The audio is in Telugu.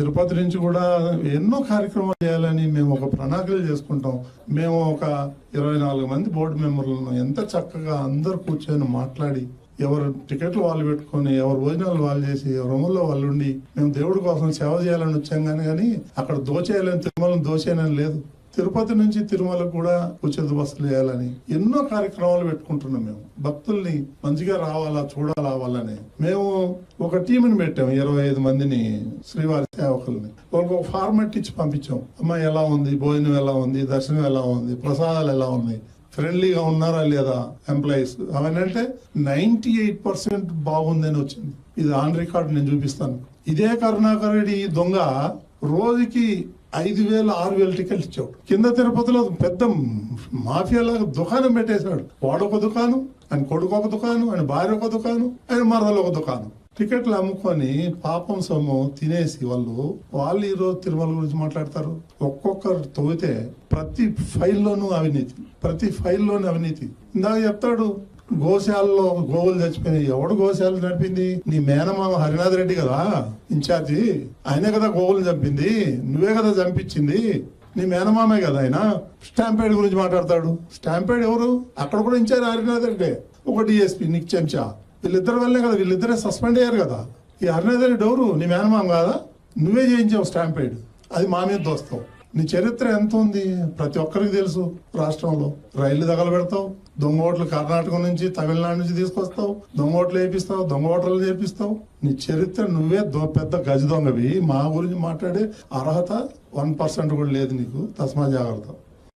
తిరుపతి నుంచి కూడా ఎన్నో కార్యక్రమాలు చేయాలని మేము ఒక ప్రణాళికలు చేసుకుంటాం. మేము ఒక 24 మంది బోర్డు మెంబర్లను ఎంత చక్కగా అందరు కూర్చొని మాట్లాడి ఎవరు టికెట్లు వాళ్ళు పెట్టుకొని ఎవరు భోజనాలు వాళ్ళు చేసి ఎవరి రూముల్లో వాళ్ళు ఉండి మేము దేవుడి కోసం సేవ చేయాలని వచ్చాం కానీ అక్కడ దోచేయాలని తిరుమలను దోచేయాలని లేదు. తిరుపతి నుంచి తిరుమలకు కూడా ఉచిత బస్సులు వేయాలని ఎన్నో కార్యక్రమాలు పెట్టుకుంటున్నాం. మేము భక్తుల్ని మంచిగా రావాలా చూడాలా వాళ్ళని మేము ఒక టీంని పెట్టాం. 25 మందిని శ్రీవారి సేవకుల్ని వాళ్ళకి ఒక ఫార్మాట్ ఇచ్చి పంపించాం. అమ్మా ఎలా ఉంది, భోజనం ఎలా ఉంది, దర్శనం ఎలా ఉంది, ప్రసాదాలు ఎలా ఉంది, ఫ్రెండ్లీగా ఉన్నారా లేదా ఎంప్లాయీస్, అవన్నీ అంటే 98% బాగుందని వచ్చింది. ఇది ఆన్ రికార్డ్ నేను చూపిస్తాను. ఇదే కరుణాకర్ రెడ్డి దొంగ రోజుకి 5,000 6,000 టికెట్లు ఇచ్చాడు. కింద తిరుపతిలో పెద్ద మాఫియాలాగా దుకాణం పెట్టేశాడు. వాడొక దుకాణం, ఆయన కొడుకు ఒక దుకాణం, ఆయన భార్య ఒక దుకాణం, ఆయన మరదలు ఒక దుకాణం. టికెట్లు అమ్ముకొని పాపం సొమ్ము తినేసి వాళ్ళు ఈ రోజు తిరుమల గురించి మాట్లాడతారు. ఒక్కొక్కరు తవ్వితే ప్రతి ఫైల్లోనూ అవినీతి. ఇందాక చెప్తాడు గోశాలలో గోవులు చచ్చిపోయినాయి. ఎవడు గోశాల నడిపింది? నీ మేనమామ హరినాథ్ రెడ్డి కదా ఇన్ఛార్జి. ఆయనే కదా గోవులు చంపింది, నువ్వే కదా చంపించింది, నీ మేనమామే కదా ఆయన. స్టాంపేడ్ గురించి మాట్లాడతాడు. స్టాంపేడ్ ఎవరు? అక్కడ కూడా ఇన్ఛార్జ్ హరినాథ్ రెడ్డి, ఒక డిఎస్పీ నీకు చెంచా. వీళ్ళిద్దరి వల్లే కదా, వీళ్ళిద్దరే సస్పెండ్ అయ్యారు కదా. ఈ హరినాథ్ రెడ్డి ఎవరు? నీ మేనమామ కాదా? నువ్వే చేయించావు స్టాంపేడ్, అది మా మీద దోస్తావు. నీ చరిత్ర ఎంత ఉంది ప్రతి ఒక్కరికి తెలుసు. రాష్ట్రంలో రైళ్లు తగలబెడతావు, దొంగ ఓట్లు కర్ణాటక నుంచి తమిళనాడు నుంచి తీసుకొస్తావు, దొంగ ఓట్లు వేపిస్తావు, దొంగ ఓటర్లు చేపిస్తావు. నీ చరిత్ర నువ్వే పెద్ద గజ దొంగవి. మా గురించి మాట్లాడే అర్హత 1% కూడా లేదు నీకు. తస్మా జాగ్రత్త.